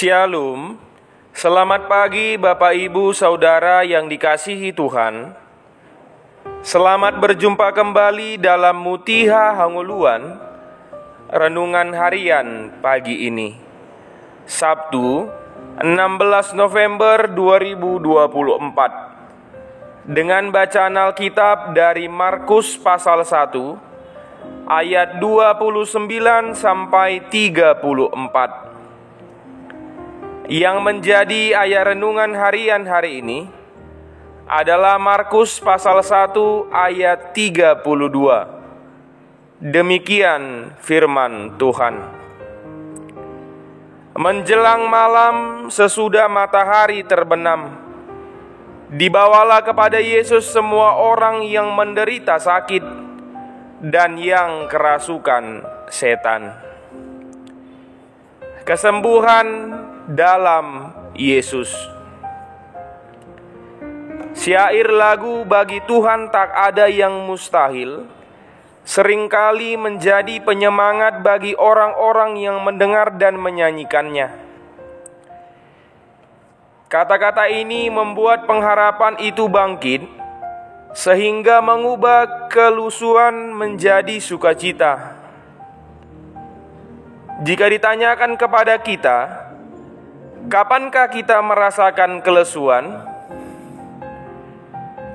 Shalom, selamat pagi Bapak Ibu Saudara yang dikasihi Tuhan. Selamat berjumpa kembali dalam Mutiha Hanguluan, renungan harian pagi ini, Sabtu 16 November 2024, dengan bacaan Alkitab dari Markus pasal 1 ayat 29 sampai 34. Yang menjadi ayat renungan harian hari ini adalah Markus pasal 1 ayat 32. Demikian firman Tuhan. Menjelang malam sesudah matahari terbenam, dibawalah kepada Yesus semua orang yang menderita sakit dan yang kerasukan setan. Kesembuhan dalam Yesus. Syair lagu "Bagi Tuhan tak ada yang mustahil" seringkali menjadi penyemangat bagi orang-orang yang mendengar dan menyanyikannya. Kata-kata ini membuat pengharapan itu bangkit, sehingga mengubah kelusuan menjadi sukacita. Jika ditanyakan kepada kita, kapankah kita merasakan kelesuan?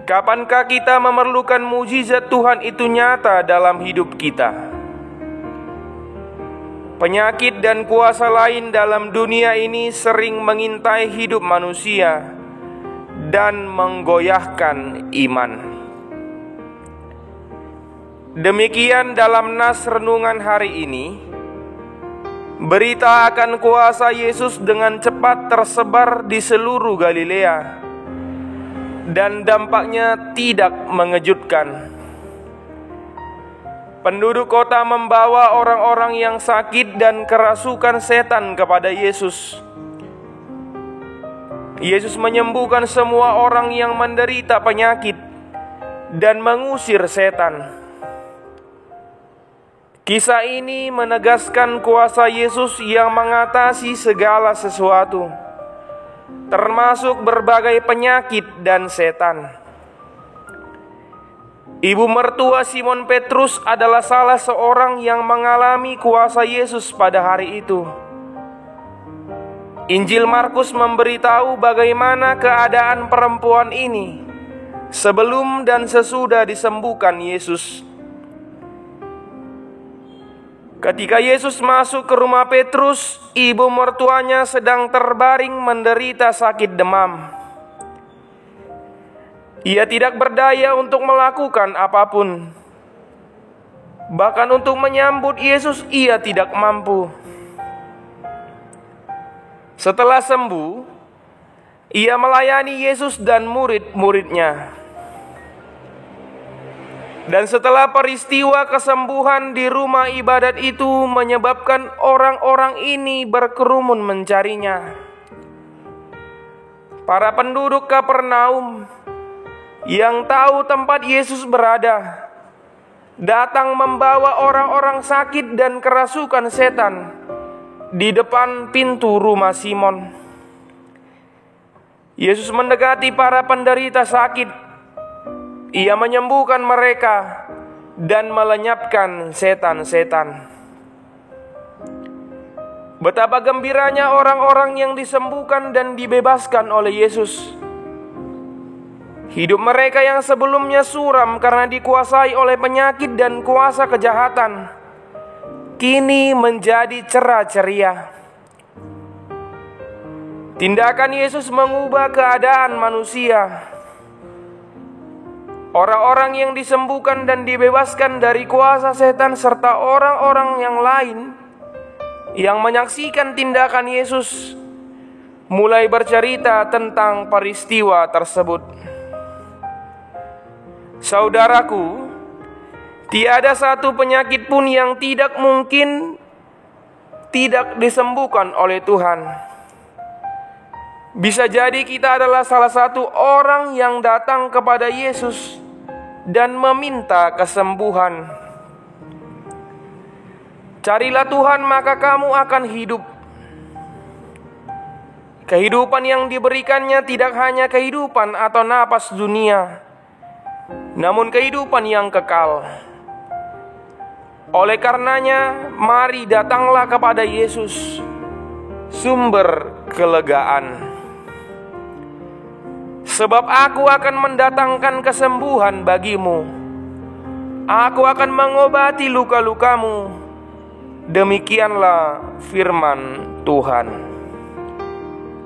Kapankah kita memerlukan mujizat Tuhan itu nyata dalam hidup kita? Penyakit dan kuasa lain dalam dunia ini sering mengintai hidup manusia dan menggoyahkan iman. Demikian dalam nas renungan hari ini. Berita akan kuasa Yesus dengan cepat tersebar di seluruh Galilea, dan dampaknya tidak mengejutkan. Penduduk kota membawa orang-orang yang sakit dan kerasukan setan kepada Yesus. Yesus menyembuhkan semua orang yang menderita penyakit dan mengusir setan. Kisah ini menegaskan kuasa Yesus yang mengatasi segala sesuatu, termasuk berbagai penyakit dan setan. Ibu mertua Simon Petrus adalah salah seorang yang mengalami kuasa Yesus pada hari itu. Injil Markus memberitahu bagaimana keadaan perempuan ini sebelum dan sesudah disembuhkan Yesus. Ketika Yesus masuk ke rumah Petrus, ibu mertuanya sedang terbaring menderita sakit demam. Ia tidak berdaya untuk melakukan apapun. Bahkan untuk menyambut Yesus ia tidak mampu. Setelah sembuh, ia melayani Yesus dan murid-muridnya. Dan setelah peristiwa kesembuhan di rumah ibadat itu menyebabkan orang-orang ini berkerumun mencarinya. Para penduduk Kapernaum yang tahu tempat Yesus berada datang membawa orang-orang sakit dan kerasukan setan di depan pintu rumah Simon. Yesus mendekati para penderita sakit. Ia menyembuhkan mereka dan melenyapkan setan-setan. Betapa gembiranya orang-orang yang disembuhkan dan dibebaskan oleh Yesus. Hidup mereka yang sebelumnya suram karena dikuasai oleh penyakit dan kuasa kejahatan, kini menjadi cerah ceria. Tindakan Yesus mengubah keadaan manusia. Orang-orang yang disembuhkan dan dibebaskan dari kuasa setan serta orang-orang yang lain yang menyaksikan tindakan Yesus mulai bercerita tentang peristiwa tersebut. Saudaraku, tiada satu penyakit pun yang tidak mungkin tidak disembuhkan oleh Tuhan. Bisa jadi kita adalah salah satu orang yang datang kepada Yesus dan meminta kesembuhan. Carilah Tuhan maka kamu akan hidup. Kehidupan yang diberikannya tidak hanya kehidupan atau napas dunia, namun kehidupan yang kekal. Oleh karenanya, mari datanglah kepada Yesus, sumber kelegaan. Sebab aku akan mendatangkan kesembuhan bagimu. Aku akan mengobati luka-lukamu. Demikianlah firman Tuhan.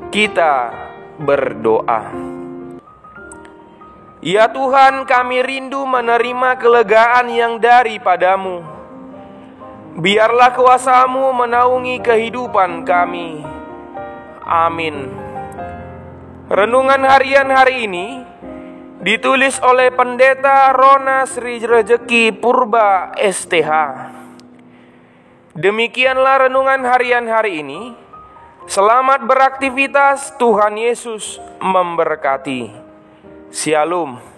Kita berdoa. Ya Tuhan, kami rindu menerima kelegaan yang daripadamu. Biarlah kuasa-Mu menaungi kehidupan kami. Amin. Renungan harian hari ini ditulis oleh Pendeta Rona Sri Rejeki Purba STH. Demikianlah renungan harian hari ini. Selamat beraktivitas, Tuhan Yesus memberkati. Shalom.